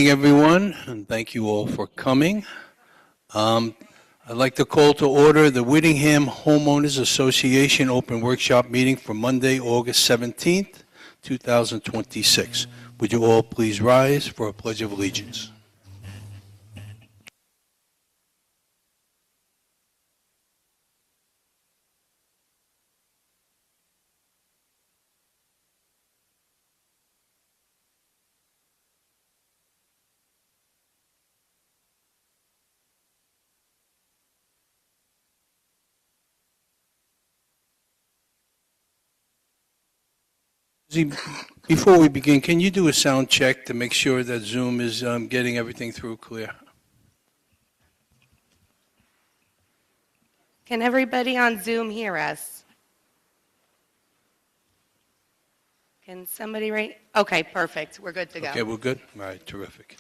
evening, everyone, and thank you all for coming. I'd like to call to order the Whittingham Homeowners Association Open Workshop meeting for Monday, August 17th, 2026. Would you all please rise for a pledge of allegiance? Before we begin, can you do a sound check to make sure that Zoom is getting everything through clear? Can everybody on Zoom hear us? Can somebody write? Okay, perfect. We're good to go. Okay, we're good? All right, terrific.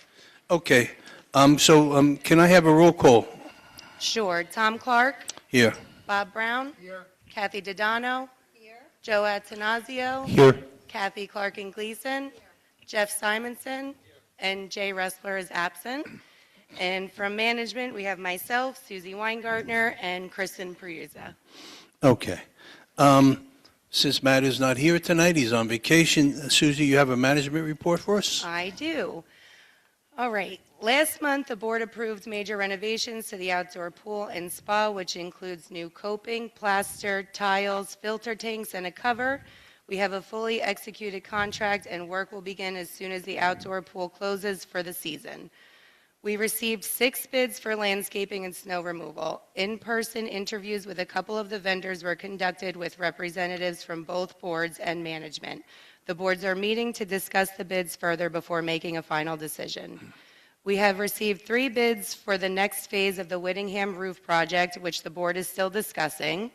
Okay, can I have a roll call? Sure. Tom Clark, Here. Bob Brown, Here. Kathy Dodano, Here. Joe Atanasio, Here. Kathy Clark and Gleason, Jeff Simonson, and Jay Ressler is absent. And from management, we have myself, Susie Weingartner, and Kristen Priuza. Okay. Since Matt is not here tonight, he's on vacation. Susie, you have a management report for us? I do. All right. Last month, the board approved major renovations to the outdoor pool and spa, which includes new coping, plaster, tiles, filter tanks, and a cover. We have a fully executed contract, and work will begin as soon as the outdoor pool closes for the season. We received 6 bids for landscaping and snow removal. In-person interviews with a couple of the vendors were conducted with representatives from both boards and management. The boards are meeting to discuss the bids further before making a final decision. We have received 3 bids for the next phase of the Whittingham roof project, which the board is still discussing.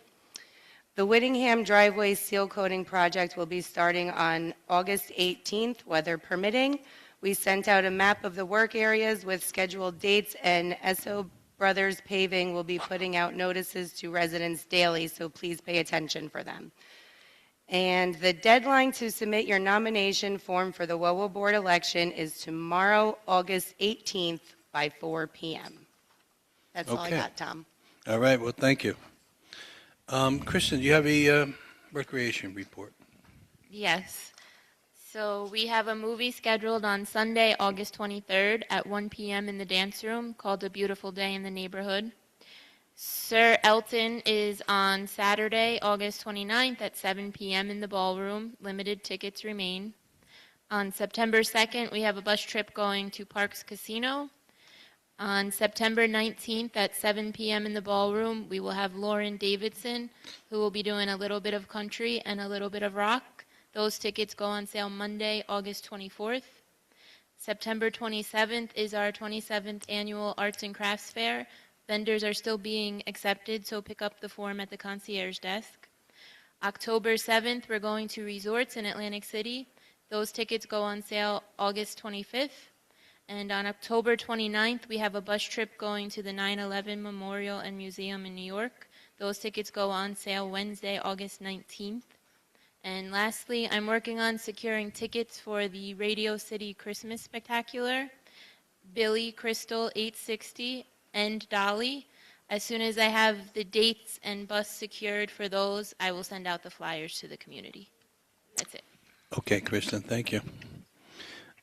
The Whittingham driveway seal coating project will be starting on August 18th, weather permitting. We sent out a map of the work areas with scheduled dates, and SO Brothers Paving will be putting out notices to residents daily, so please pay attention for them. And the deadline to submit your nomination form for the WOA Board election is tomorrow, August 18th by 4 p.m. That's all I Okay. got, Tom. All right, well, thank you. Kristen, do you have a recreation report? Yes. So we have a movie scheduled on Sunday, August 23rd at 1 p.m. in the dance room called A Beautiful Day in the Neighborhood. Sir Elton is on Saturday, August 29th at 7 p.m. in the ballroom. Limited tickets remain. On September 2nd, we have a bus trip going to Parks Casino. On September 19th at 7 p.m. in the ballroom, we will have Lauren Davidson, who will be doing a little bit of country and a little bit of rock. Those tickets go on sale Monday, August 24th. September 27th is our 27th annual Arts and Crafts Fair. Vendors are still being accepted, so pick up the form at the concierge desk. October 7th, we're going to Resorts in Atlantic City. Those tickets go on sale August 25th. And on October 29th, we have a bus trip going to the 9/11 Memorial and Museum in New York. Those tickets go on sale Wednesday, August 19th. And lastly, I'm working on securing tickets for the Radio City Christmas Spectacular, Billy, Crystal, 860, and Dolly. As soon as I have the dates and bus secured for those, I will send out the flyers to the community. That's it. Okay, Kristen, thank you.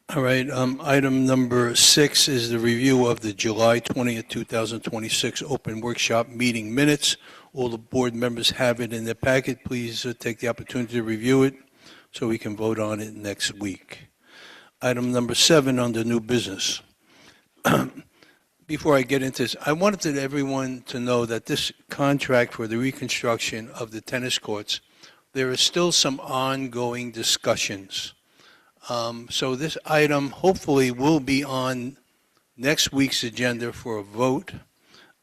All right, item number 6 is the review of the July 20th, 2026 open workshop meeting minutes. All the board members have it in their packet. Please take the opportunity to review it so we can vote on it next week. Item number 7 under new business. Before I get into this, I wanted everyone to know that this contract for the reconstruction of the tennis courts, there is still some ongoing discussions. So this item hopefully will be on next week's agenda for a vote.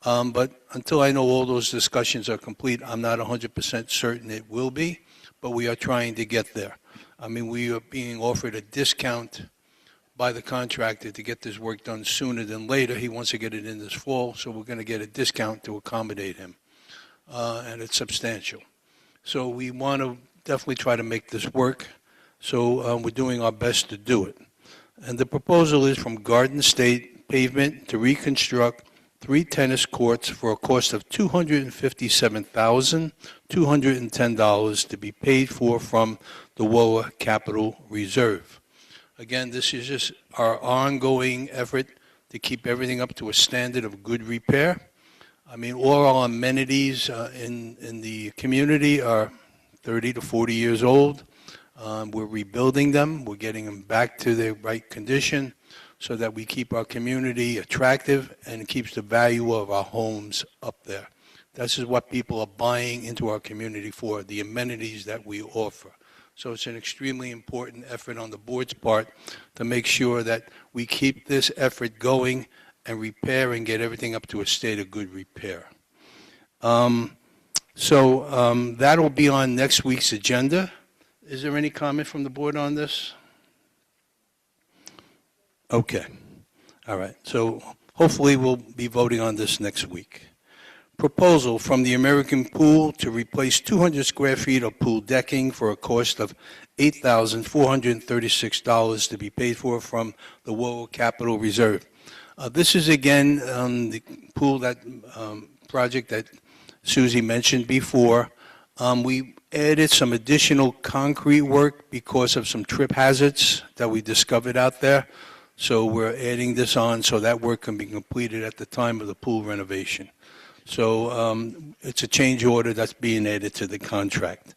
But until I know all those discussions are complete, I'm not 100% certain it will be, but we are trying to get there. I mean, we are being offered a discount by the contractor to get this work done sooner than later. He wants to get it in this fall, so we're going to get a discount to accommodate him, and it's substantial. So we want to definitely try to make this work. So we're doing our best to do it. And the proposal is from Garden State Pavement to reconstruct 3 tennis courts for a cost of $257,210 to be paid for from the WOA Capital Reserve. Again, this is just our ongoing effort to keep everything up to a standard of good repair. I mean, all our amenities in the community are 30 to 40 years old. We're rebuilding them. We're getting them back to their right condition so that we keep our community attractive and it keeps the value of our homes up there. This is what people are buying into our community for, the amenities that we offer. So it's an extremely important effort on the board's part to make sure that we keep this effort going and repair and get everything up to a state of good repair. That'll be on next week's agenda. Is there any comment from the board on this? Okay. All right. So hopefully we'll be voting on this next week. Proposal from the American Pool to replace 200 square feet of pool decking for a cost of $8,436 to be paid for from the WOA Capital Reserve. This is again the pool project that Susie mentioned before. We added some additional concrete work because of some trip hazards that we discovered out there. So we're adding this on so that work can be completed at the time of the pool renovation. So it's a change order that's being added to the contract.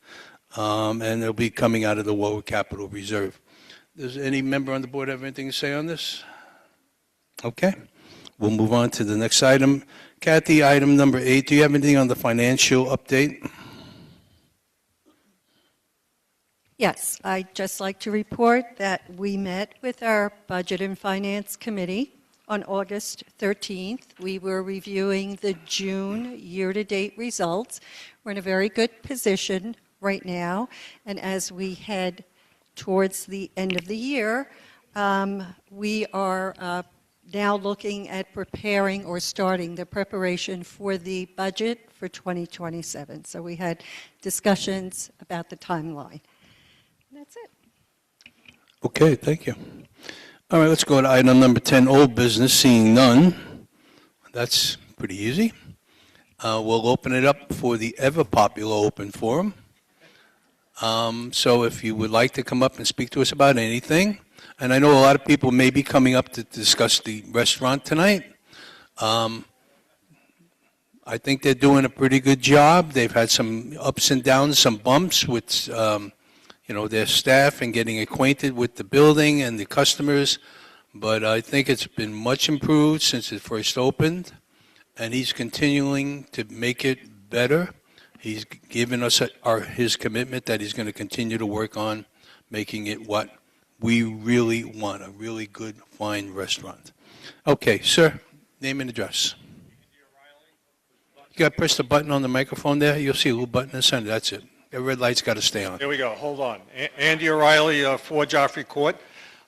And it'll be coming out of the WOA Capital Reserve. Does any member on the board have anything to say on this? Okay. We'll move on to the next item. Kathy, item number 8, do you have anything on the financial update? Yes, I'd just like to report that we met with our Budget and Finance Committee on August 13th. We were reviewing the June year-to-date results. We're in a very good position right now, and as we head towards the end of the year, we are now looking at preparing or starting the preparation for the budget for 2027. So we had discussions about the timeline. That's it. Okay, thank you. All right, let's go to item number 10, old business, seeing none. That's pretty easy. We'll open it up for the ever-popular open forum. So if you would like to come up and speak to us about anything, and I know a lot of people may be coming up to discuss the restaurant tonight. I think they're doing a pretty good job. They've had some ups and downs, some bumps with their staff and getting acquainted with the building and the customers, but I think it's been much improved since it first opened, and he's continuing to make it better. He's given us his commitment that he's going to continue to work on making it what we really want, a really good, fine restaurant. Okay, sir, name and address. You got to press the button on the microphone there. You'll see a little button in the center. That's it. The red light's got to stay on. There we go. Hold on. Andy O'Reilly, 4 Joffrey Court.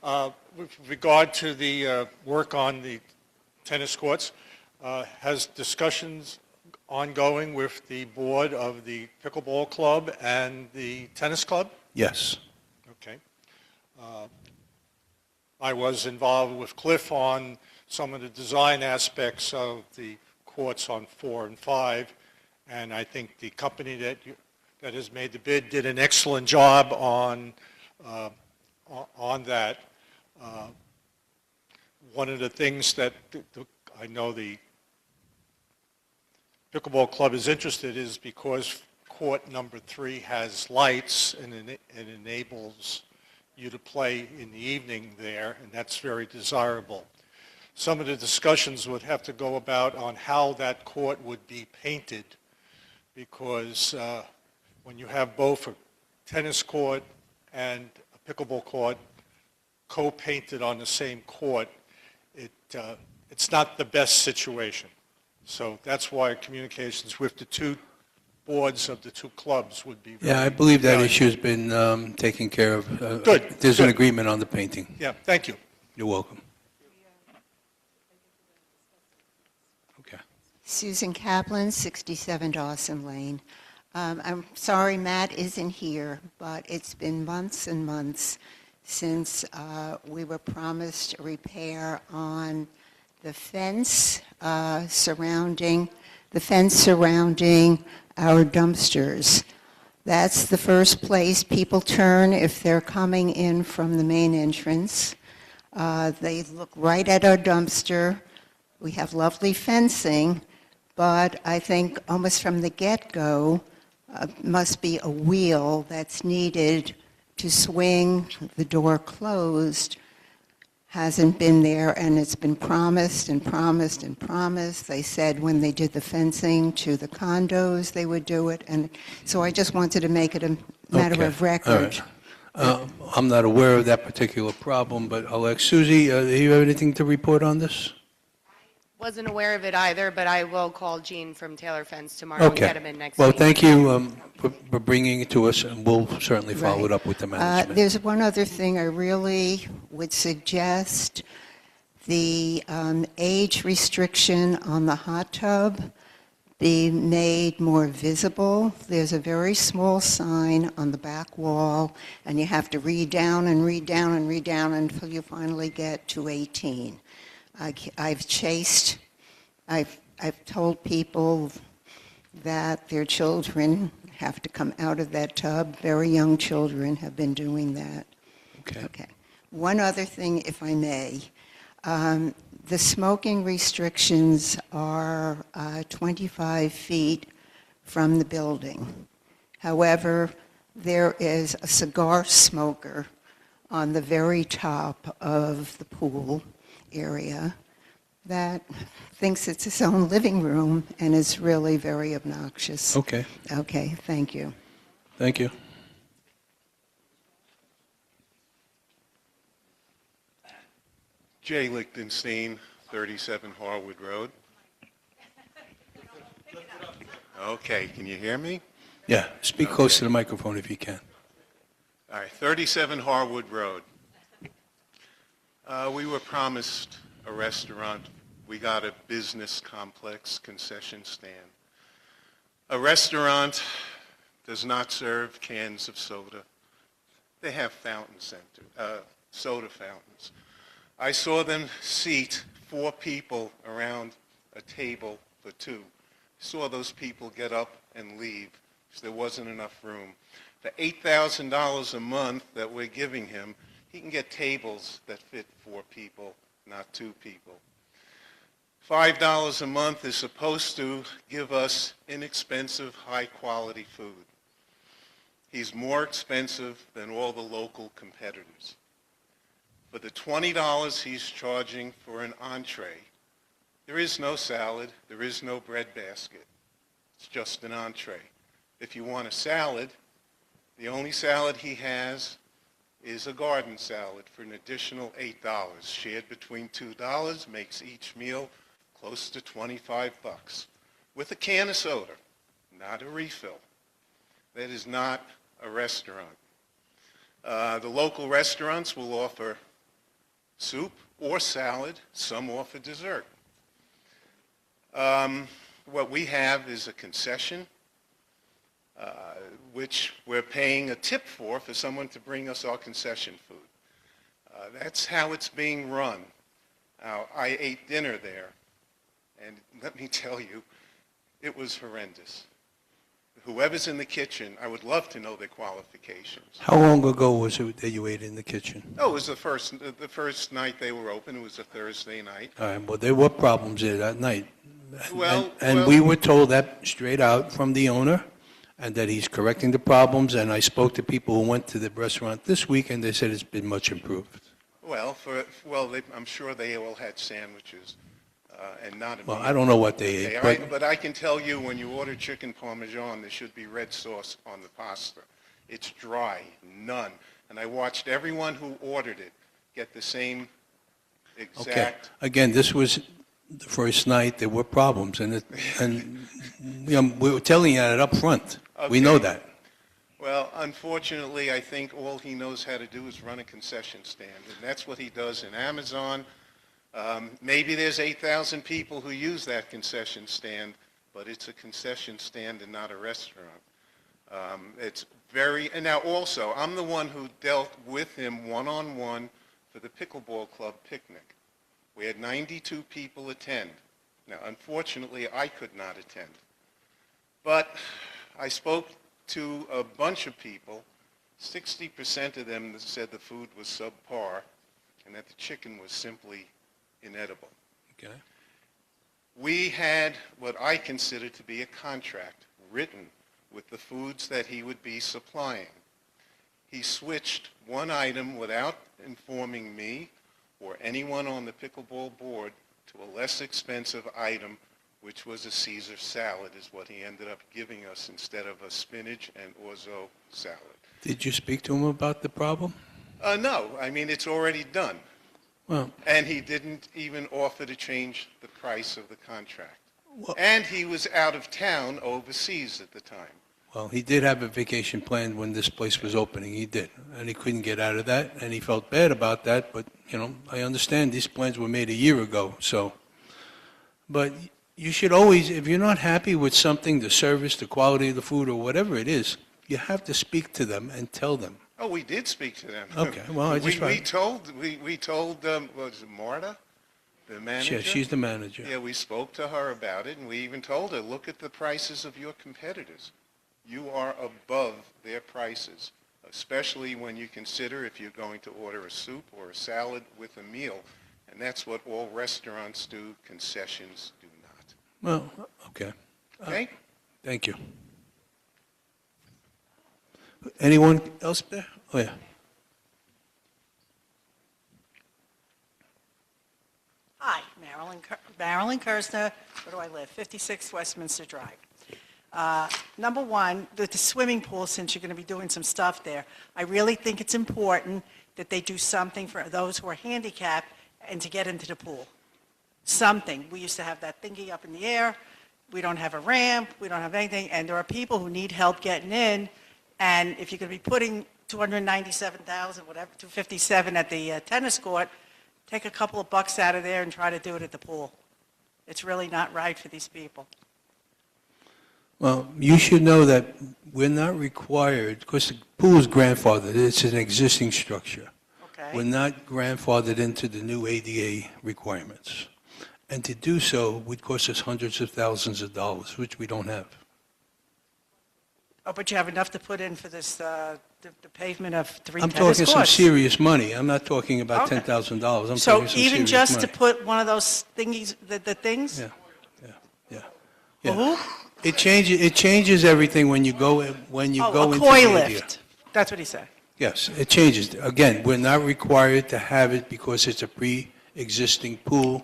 With regard to the work on the tennis courts, has discussions ongoing with the board of the pickleball club and the tennis club? Yes. Okay. I was involved with Cliff on some of the design aspects of the courts on 4 and 5, and I think the company that has made the bid did an excellent job on that. One of the things that I know the pickleball club is interested is because court number 3 has lights and it enables you to play in the evening there, and that's very desirable. Some of the discussions would have to go about on how that court would be painted, because when you have both a tennis court and a pickleball court co-painted on the same court, it's not the best situation. So that's why communications with the 2 boards of the 2 clubs would be very Yeah, I believe that valuable. issue has been taken care of. Good, There's an good. agreement on the painting. Yeah, thank you. You're welcome. Okay. Susan Kaplan, 67 Dawson Lane. I'm sorry Matt isn't here, but it's been months and months since we were promised a repair on the fence surrounding our dumpsters. That's the first place people turn if they're coming in from the main entrance. They look right at our dumpster. We have lovely fencing, but I think almost from the get-go, must be a wheel that's needed to swing the door closed. Hasn't been there, and it's been promised and promised and promised. They said when they did the fencing to the condos, they would do it, and so I just wanted to make it a matter Okay. of All record. right. I'm not aware of that particular problem, but I'll ask Susie, do you have anything to report on this? Wasn't aware of it either, but I will call Gene from Taylor Fence tomorrow and Okay. get him in next Well, week. thank you for bringing it to us, and we'll certainly follow Right. it up with the management. There's one other thing I really would suggest. The age restriction on the hot tub be made more visible. There's a very small sign on the back wall, and you have to read down and read down and read down until you finally get to 18. I've told people that their children have to come out of that tub. Very young children have been doing that. Okay. Okay. One other thing, if I may. The smoking restrictions are 25 feet from the building. However, there is a cigar smoker on the very top of the pool area that thinks it's his own living room and is really very obnoxious. Okay, Okay, thank you. thank you. Jay Lichtenstein, 37 Harwood Road. Okay, can you hear me? Yeah, speak close to the microphone if you can. All right, 37 Harwood Road. We were promised a restaurant. We got a business complex concession stand. A restaurant does not serve cans of soda. They have soda fountains. I saw them seat 4 people around a table for 2. Saw those people get up and leave because there wasn't enough room. For $8,000 a month that we're giving him, he can get tables that fit 4 people, not 2 people. $5 a month is supposed to give us inexpensive, high-quality food. He's more expensive than all the local competitors. For the $20 he's charging for an entree, there is no salad, there is no bread basket. It's just an entree. If you want a salad, the only salad he has is a garden salad for an additional $8. Shared between $2 makes each meal close to 25 bucks. With a can of soda, not a refill. That is not a restaurant. The local restaurants will offer soup or salad. Some offer dessert. What we have is a concession, which we're paying a tip for someone to bring us our concession food. That's how it's being run. Now, I ate dinner there, and let me tell you, it was horrendous. Whoever's in the kitchen, I would love to know their qualifications. How long ago was it that you ate in the kitchen? Oh, it was the first night they were open. It was a Thursday night. All right, well, there were problems there that night. And Well, we were told that straight out from the owner, and that he's correcting the problems, and I spoke to people who went to the restaurant this week, and they said it's been much improved. I'm sure they all had sandwiches, and not a Well, meal. I don't know what they Okay, ate, but I can tell you, when you order chicken parmesan, there should be red sauce on the pasta. It's dry, none. And I watched everyone who ordered it get the same okay. exact. Again, this was the first night, there were problems, and we were telling you that up front. We know Okay. that. Well, unfortunately, I think all he knows how to do is run a concession stand, and that's what he does in Amazon. Maybe there's 8,000 people who use that concession stand, but it's a concession stand and not a restaurant. It's and now also, I'm the one who dealt with him one-on-one for the pickleball club picnic. We had 92 people attend. Now, unfortunately, I could not attend. But I spoke to a bunch of people. 60% of them said the food was subpar and that the chicken was simply inedible. Okay. We had what I consider to be a contract written with the foods that he would be supplying. He switched one item without informing me or anyone on the pickleball board to a less expensive item, which was a Caesar salad, is what he ended up giving us instead of a spinach and orzo salad. Did you speak to him about the problem? No, I mean, it's already done. Well, And he didn't even offer to change the price of the contract. Well- And he was out of town overseas at the time. well, he did have a vacation planned when this place was opening. He did, and he couldn't get out of that, and he felt bad about that. But I understand these plans were made a year ago. So, but you should always, if you're not happy with something, the service, the quality of the food, or whatever it is, you have to speak to them and tell them. Oh, we did speak to them. Okay, well, I just we told was it Marta, the manager? Yeah, she's the manager. Yeah, we spoke to her about it, and we even told her, look at the prices of your competitors. You are above their prices, especially when you consider if you're going to order a soup or a salad with a meal, and that's what all restaurants do, concessions do not. Well, okay. Okay? Thank you. Anyone else there? Oh, yeah. Hi, Marilyn Kersner. Where do I live? 56 Westminster Drive. Number one, the swimming pool, since you're going to be doing some stuff there, I really think it's important that they do something for those who are handicapped and to get into the pool. Something. We used to have that thingy up in the air. We don't have a ramp. We don't have anything. And there are people who need help getting in. And if you're going to be putting $297,000, whatever, $257 at the tennis court, take a couple of bucks out of there and try to do it at the pool. It's really not right for these people. Well, you should know that we're not required, because the pool is grandfathered, it's an existing structure. Okay? We're not grandfathered into the new ADA requirements. And to do so would cost us hundreds of thousands of dollars, which we don't have. Oh, but you have enough to put in for this, the pavement of 3 I'm tennis talking courts. some serious money. I'm not talking about Okay. $10,000. I'm So talking some even serious just money. to put one of those thingies, the things? Yeah, yeah. For who? It changes everything when you go Oh, into a the koi ADA. lift. That's what he said. Yes, it changes. Again, we're not required to have it because it's a pre-existing pool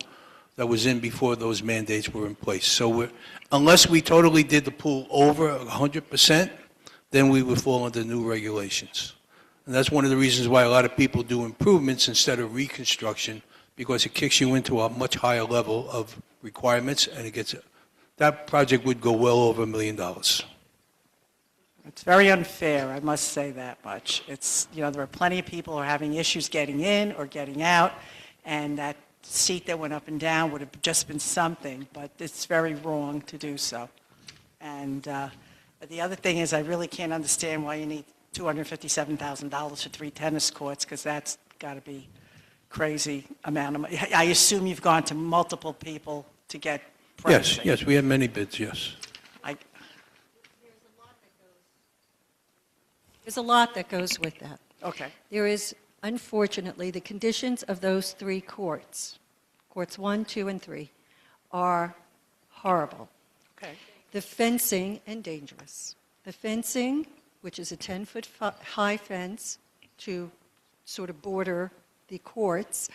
that was in before those mandates were in place. So unless we totally did the pool over 100%, then we would fall under new regulations. And that's one of the reasons why a lot of people do improvements instead of reconstruction, because it kicks you into a much higher level of requirements, and that project would go well over $1 million. It's very unfair, I must say that much. It's, there are plenty of people who are having issues getting in or getting out, and that seat that went up and down would have just been something, but it's very wrong to do so. And the other thing is, I really can't understand why you need $257,000 for 3 tennis courts, because that's got to be crazy amount of money. I assume you've gone to multiple people to get pricing. Yes, we have many bids, yes. There's a lot that goes with that. Okay. There is, unfortunately, the conditions of those 3 courts, courts 1, 2, and 3, are horrible. Okay. The fencing, and dangerous. The fencing, which is a 10-foot high fence to sort of border the courts,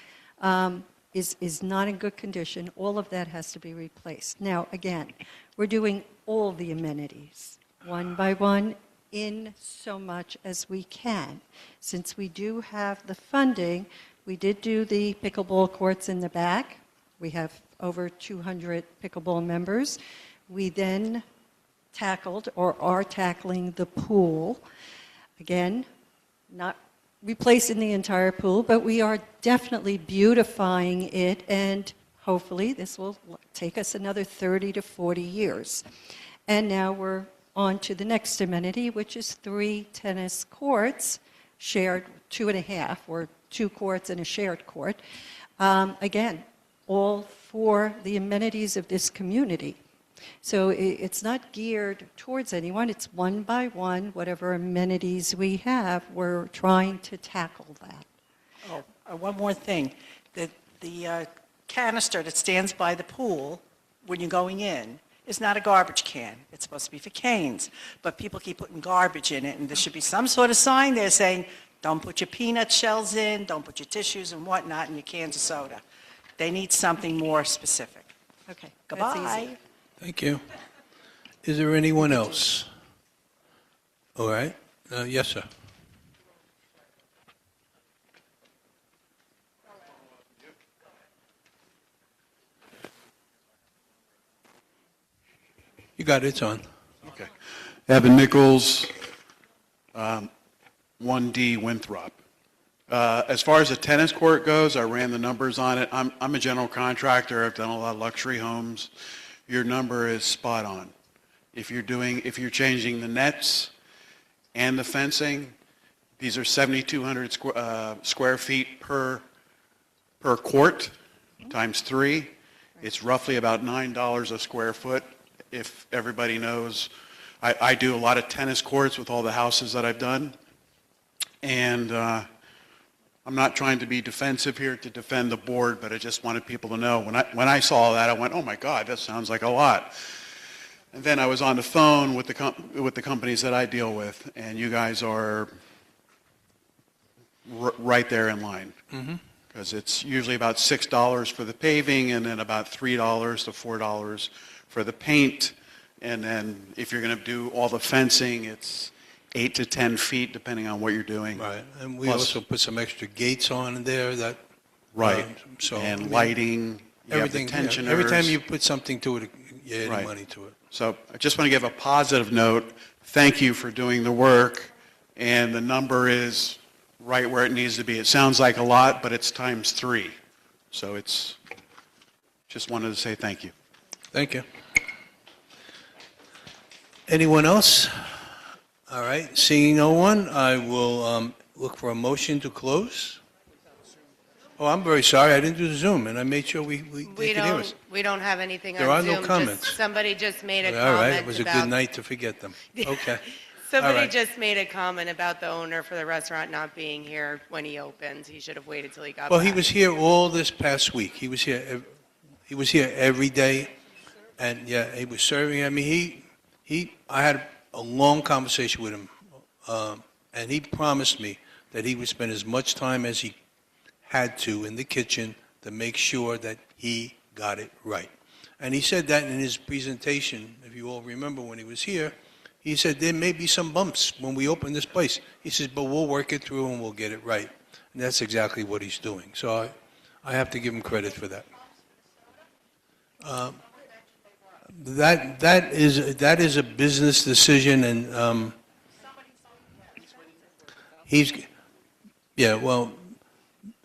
is not in good condition. All of that has to be replaced. Now, again, we're doing all the amenities, one by one, in so much as we can. Since we do have the funding, we did do the pickleball courts in the back. We have over 200 pickleball members. We then tackled, or are tackling, the pool. Again, not replacing the entire pool, but we are definitely beautifying it, and hopefully this will take us another 30 to 40 years. And now we're on to the next amenity, which is 3 tennis courts, shared 2.5, or 2 courts and a shared court. Again, all for the amenities of this community. So it's not geared towards anyone. It's one by one, whatever amenities we have, we're trying to tackle that. Oh, one more thing. The canister that stands by the pool when you're going in is not a garbage can. It's supposed to be for canes, but people keep putting garbage in it, and there should be some sort of sign there saying, don't put your peanut shells in, don't put your tissues and whatnot in your cans of soda. They need something more specific. Okay, That's goodbye. easy. Thank you. Is there anyone else? All right. Yes, sir. You got it. It's on. Okay. Evan Nichols, 1D Winthrop. As far as the tennis court goes, I ran the numbers on it. I'm a general contractor. I've done a lot of luxury homes. Your number is spot on. If you're changing the nets and the fencing, these are 7,200 square feet per court times 3. It's roughly about $9 a square foot. If everybody knows, I do a lot of tennis courts with all the houses that I've done. And I'm not trying to be defensive here to defend the board, but I just wanted people to know. When I saw that, I went, oh my God, that sounds like a lot. And then I was on the phone with the companies that I deal with, and you guys are right there in line. Because it's usually about $6 for the paving, and then about $3 to $4 for the paint. And then if you're going to do all the fencing, it's 8 to 10 feet, depending on what you're doing. Right. And we Plus- also put some extra gates on there that. Right. So I And mean, lighting, you have the everything. Yeah, tensioners. every time you put something to it, you add Right. money to it. So I just want to give a positive note. Thank you for doing the work. And the number is right where it needs to be. It sounds like a lot, but it's times 3. So it's, just wanted to say thank you. Thank you. Anyone else? All right, seeing no one, I will look for a motion to close. Oh, I'm very sorry, I didn't do the Zoom, and I made sure they We could hear us. don't have anything on There are Zoom. no Just comments. Somebody just made a All right, comment it was a about. good night to forget them. Okay. Somebody All right. just made a comment about the owner for the restaurant not being here when he opened. He should have waited till he got Well, back. he was here all this past week. He was here every day, and yeah, he was serving. I mean, I had a long conversation with him, and he promised me that he would spend as much time as he had to in the kitchen to make sure that he got it right. And he said that in his presentation, if you all remember when he was here, he said there may be some bumps when we open this place. He says, but we'll work it through and we'll get it right. And that's exactly what he's doing. So I have to give him credit for that. That is a business decision, and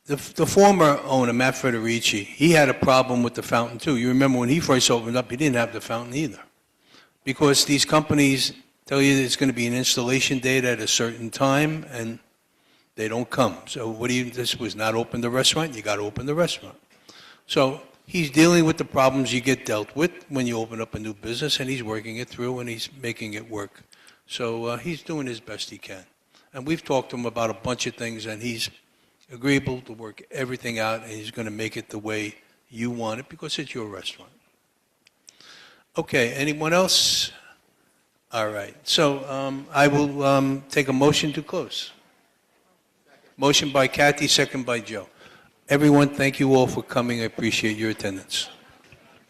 the former owner, Matt Federici, he had a problem with the fountain too. You remember when he first opened up, he didn't have the fountain either, because these companies tell you there's going to be an installation date at a certain time, and they don't come. So this was not open the restaurant, you got to open the restaurant. So he's dealing with the problems you get dealt with when you open up a new business, and he's working it through, and he's making it work. So he's doing his best he can. And we've talked to him about a bunch of things, and he's agreeable to work everything out, and he's going to make it the way you want it, because it's your restaurant. Okay, anyone else? All right, so I will take a motion to close. Motion by Kathy, second by Joe. Everyone, thank you all for coming. I appreciate your attendance.